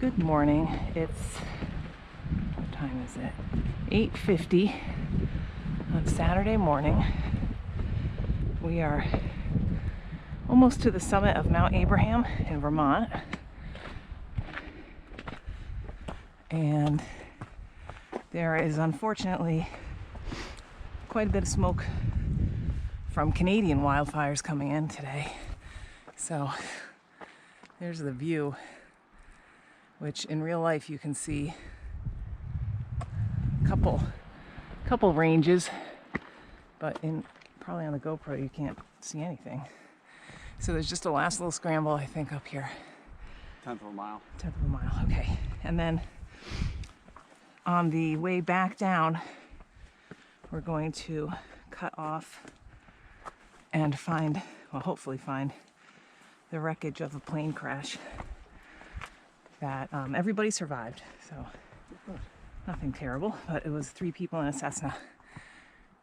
Good morning. It's, what time is it? 8:50 on Saturday morning. We are almost to the summit of Mount Abraham in Vermont. And there is unfortunately quite a bit of smoke from Canadian wildfires coming in today. So there's the view, which in real life you can see a couple ranges, but probably on the GoPro you can't see anything. So there's just a last little scramble, I think, up here. 1/10 of a mile. 1/10 of a mile, okay. And then on the way back down, we're going to cut off and find, well, hopefully find the wreckage of a plane crash that everybody survived. So nothing terrible, but it was 3 people in a Cessna.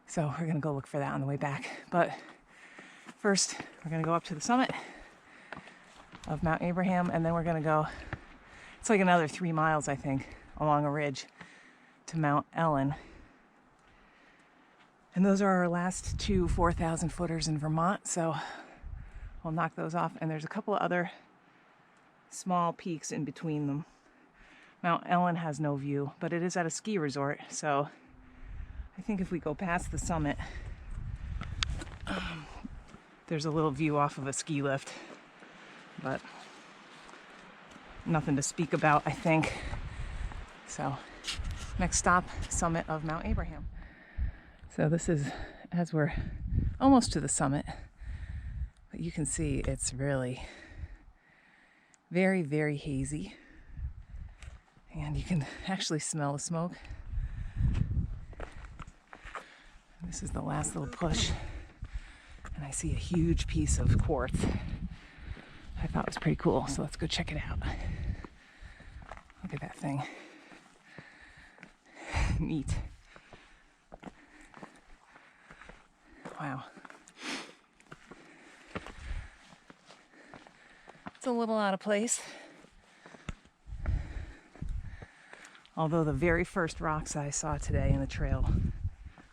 So we're gonna go look for that on the way back. But first, we're gonna go up to the summit of Mount Abraham, and then we're gonna go, it's like another 3 miles, I think, along a ridge to Mount Ellen. And those are our last 2 4,000 footers in Vermont, so we'll knock those off. And there's a couple of other small peaks in between them. Mount Ellen has no view, but it is at a ski resort, so I think if we go past the summit, there's a little view off of a ski lift, but nothing to speak about, I think. So next stop, summit of Mount Abraham. So this is, as we're almost to the summit, but you can see it's really very, very hazy, and you can actually smell the smoke. This is the last little push, and I see a huge piece of quartz I thought was pretty cool, so let's go check it out. Look at that thing. Neat. Wow. It's a little out of place. Although the very first rocks I saw today in the trail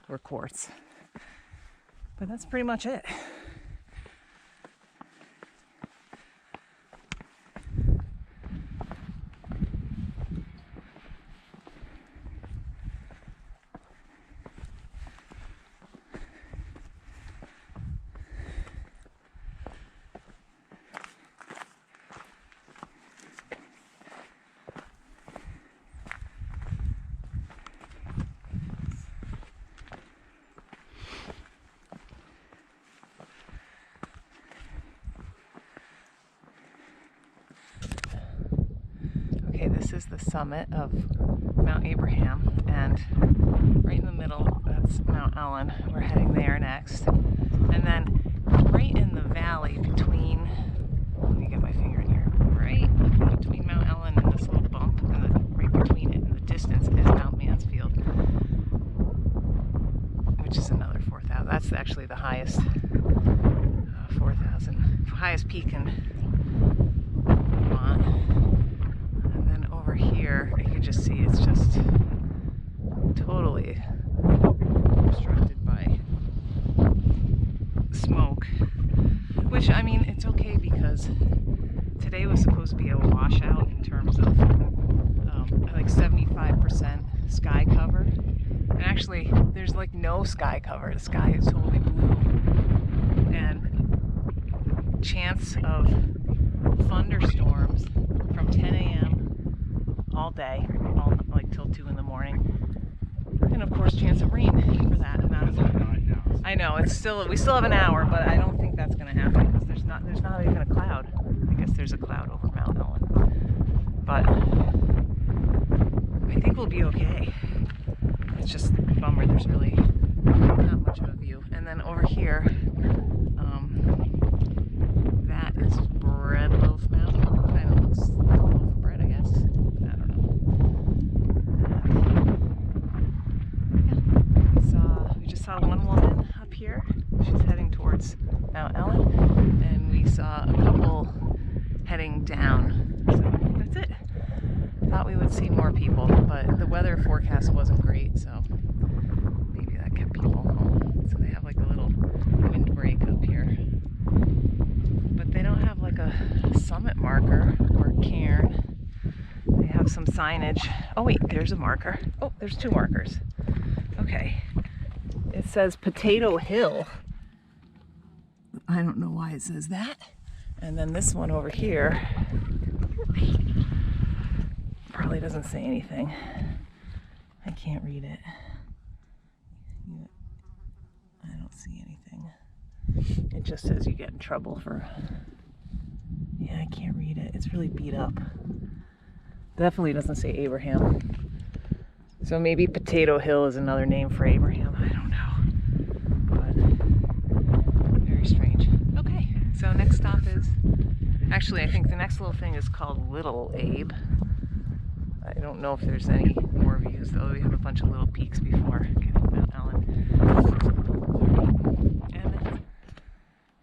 were quartz. But that's pretty much it. Okay, this is the summit of Mount Abraham, and right in the middle, that's Mount Ellen. We're heading there next. And then right in the valley between, let me get my finger in here, right between Mount Ellen and this little bump, and then right between it in the distance is Mount Mansfield, which is another 4,000. That's actually the highest 4,000, highest peak in Vermont. Here you can just see it's just totally obstructed by smoke, which, I mean, it's okay because today was supposed to be a washout in terms of like 75% sky cover, and actually there's like no sky cover. The sky is totally blue, and chance of thunderstorms from 10 a.m. all day, like till 2 in the morning, and of course chance of rain for that amount of time. I know, we still have an hour, but I don't think that's going to happen because there's not even a cloud. I guess there's a cloud over Mount Ellen, but I think we'll be okay. It's just a bummer there's really not much of a view. And then over here, that is Bread Loaf Mountain. Kind of looks like a loaf of bread, I guess. I don't know. We just saw one woman up here. She's heading towards Mount Ellen, and we saw a couple heading down. So that's it. thought we would see more people, but the weather forecast wasn't great, so maybe that kept people home. So they have like a little windbreak up here. But they don't have like a summit marker or cairn. They have some signage. Oh wait, there's a marker. Oh, there's two markers. Okay. It says Potato Hill. I don't know why it says that. And then this one over here probably doesn't say anything. I can't read it. I don't see anything. It just says you get in trouble for... Yeah, I can't read it. It's really beat up. Definitely doesn't say Abraham. So maybe Potato Hill is another name for Abraham. I don't know. But very strange. Okay, so next stop is... Actually, I think the next little thing is called Little Abe. I don't know if there's any more views, though. We have a bunch of little peaks before getting to Mount Ellen.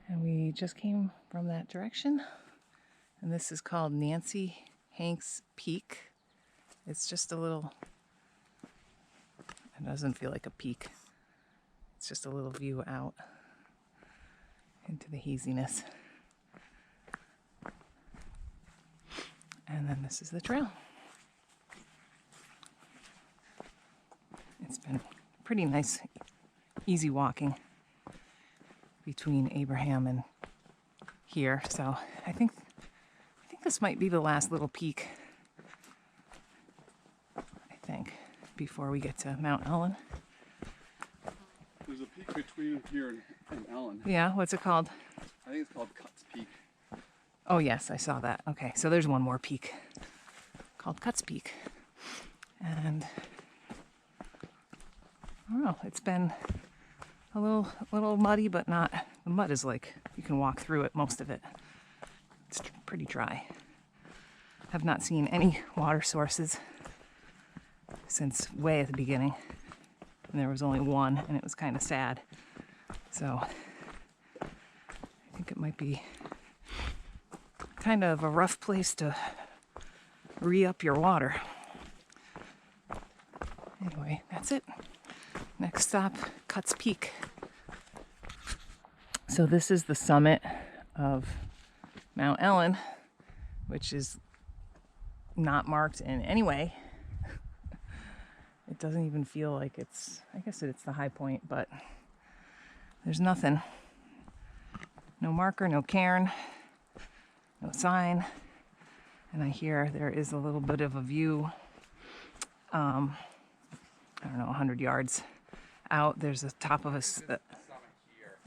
And we just came from that direction. And this is called Nancy Hanks Peak. It's just a little... It doesn't feel like a peak. It's just a little view out into the haziness. And then this is the trail. It's been pretty nice, easy walking between Abraham and here. So I think this might be the last little peak, I think, before we get to Mount Ellen. There's a peak between here and Ellen. Yeah, what's it called? I think it's called Cuts Peak. Oh yes, I saw that. Okay, so there's one more peak called Cuts Peak. And I don't know, it's been a little muddy, but not, the mud is like, you can walk through it, most of it. It's pretty dry. Have not seen any water sources since way at the beginning. And there was only one, and it was kind of sad. So I think it might be kind of a rough place to re-up your water. Anyway, that's it. Next stop, Cuts Peak. So this is the summit of Mount Ellen, which is not marked in any way. It doesn't even feel like it's, I guess it's the high point, but there's nothing. No marker, no cairn, no sign. And I hear there is a little bit of a view, I don't know, 100 yards out. There's the top of a...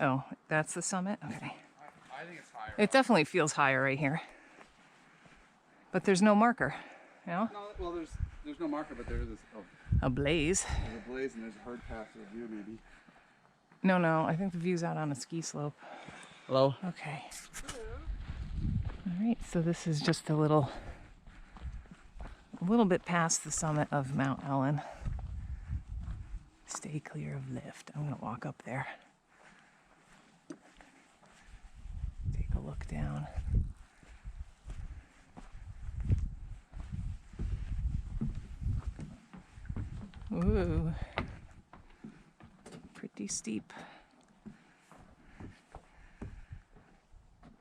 Oh, that's the summit? Okay. I think it's higher. It definitely feels higher right here. But there's no marker, you know? No, well, there's no marker, but there is A blaze. there's a blaze and there's a hard path to the view, maybe. No, I think the view's out on a ski slope. Hello? Okay. All right, so this is just a little bit past the summit of Mount Ellen. Stay clear of lift. I'm gonna walk up there. Take a look down. Ooh, pretty steep.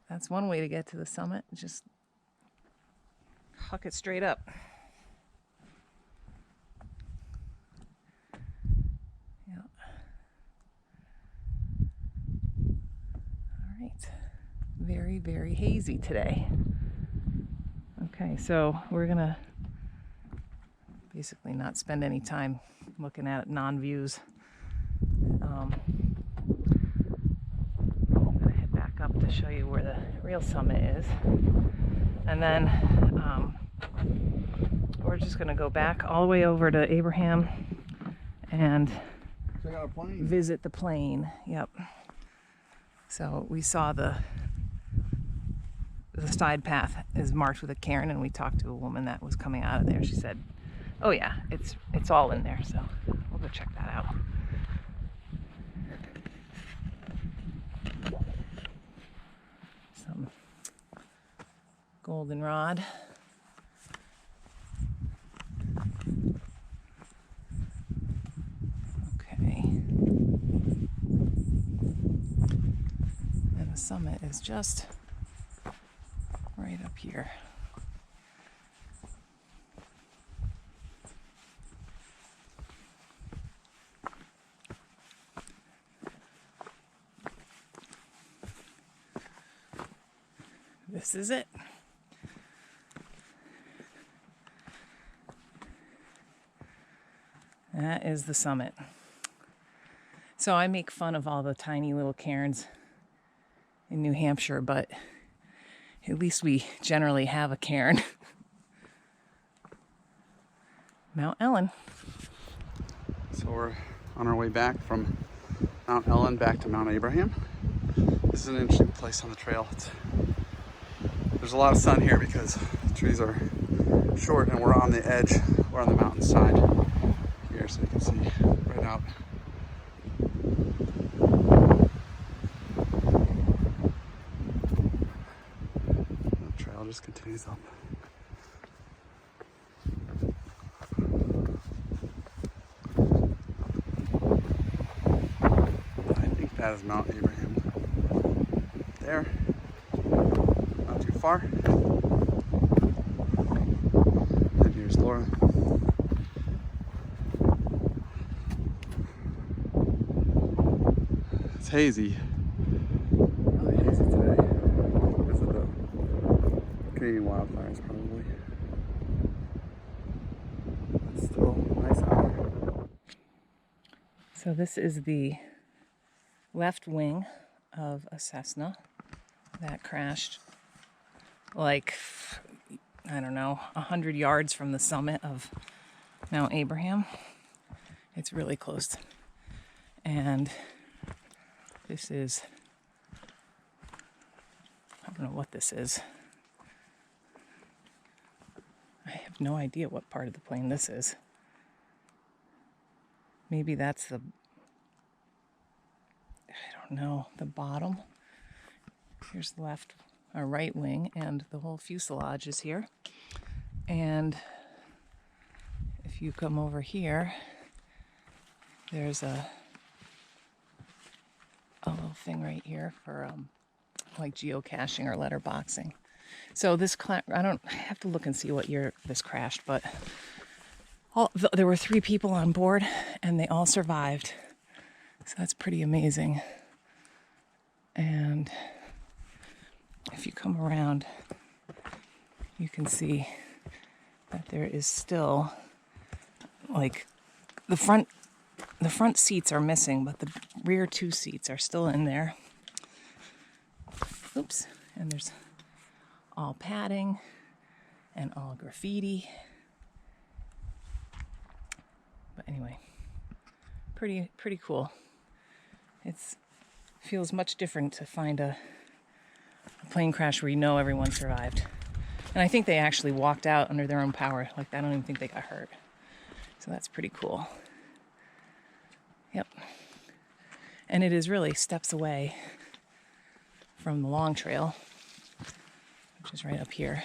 That's one way to get to the summit. Just huck it straight up. Yeah. All right. Very, very hazy today. Okay, so we're gonna basically not spend any time looking at non-views. I'm gonna head back up to show you where the real summit is. And then we're just gonna go back all the way over to Abraham and Check out a plane. visit the plane. Yep. So we saw the side path is marked with a cairn, and we talked to a woman that was coming out of there. She said, oh yeah, it's all in there, so we'll go check that out. Some goldenrod. summit is just right up here. This is it. That is the summit. So I make fun of all the tiny little cairns in New Hampshire, but at least we generally have a cairn. Mount Ellen. So we're on our way back from Mount Ellen back to Mount Abraham. This is an interesting place on the trail. There's a lot of sun here because the trees are short and we're on the edge, we're on the mountainside here, so you can see right out. The trail just continues up. I think that is Mount Abraham. There. Not too far. And here's Laura. It's hazy. Really hazy today. Because of the Canadian wildfires, probably. But still nice out. So this is the left wing of a Cessna that crashed like, I don't know, 100 yards from the summit of Mount Abraham. It's really close. And this is, I don't know what this is. I have no idea what part of the plane this is. Maybe that's the, I don't know, the bottom. Here's the left or right wing, and the whole fuselage is here. And if you come over here, there's a little thing right here for like geocaching or letterboxing. So this I have to look and see what year this crashed, but there were 3 people on board and they all survived. So that's pretty amazing. And if you come around, you can see that there is still, like, the front seats are missing, but the rear 2 seats are still in there. Oops. And there's all padding and all graffiti. But anyway, pretty cool. It feels much different to find a plane crash where you know everyone survived. And I think they actually walked out under their own power. Like, I don't even think they got hurt. So that's pretty cool. Yep. And it is really steps away from the Long Trail, which is right up here.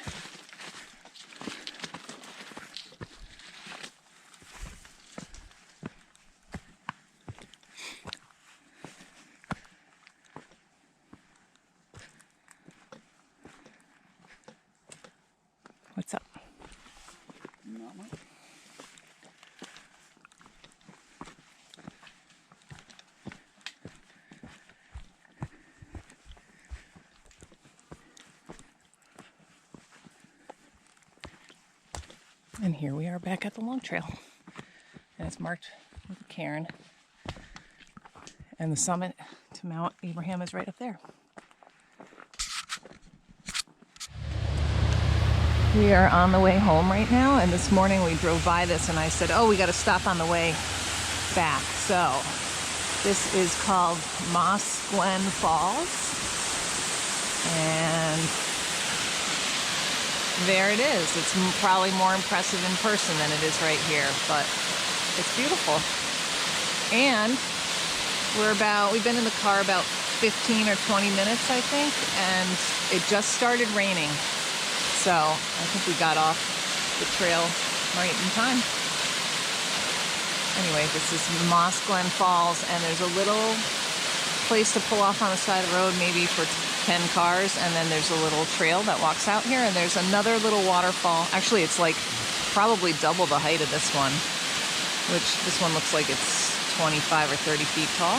What's up? Not much. And here we are back at the Long Trail. And it's marked with a cairn. And the summit to Mount Abraham is right up there. We are on the way home right now, and this morning we drove by this and I said, oh, we got to stop on the way back. So this is called Moss Glen Falls. And there it is. It's probably more impressive in person than it is right here, but it's beautiful. And we've been in the car about 15 or 20 minutes, I think, and it just started raining. So I think we got off the trail right in time. Anyway, this is Moss Glen Falls, and there's a little place to pull off on the side of the road, maybe for 10 cars, and then there's a little trail that walks out here, and there's another little waterfall. Actually, it's like probably double the height of this one, which this one looks like it's 25 or 30 feet tall.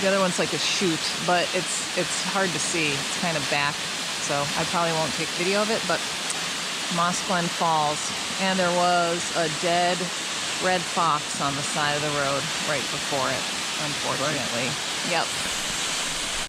The other one's like a chute, but it's hard to see. It's kind of back, so I probably won't take video of it, but Moss Glen Falls. And there was a dead red fox on the side of the road right before it, unfortunately. Yep.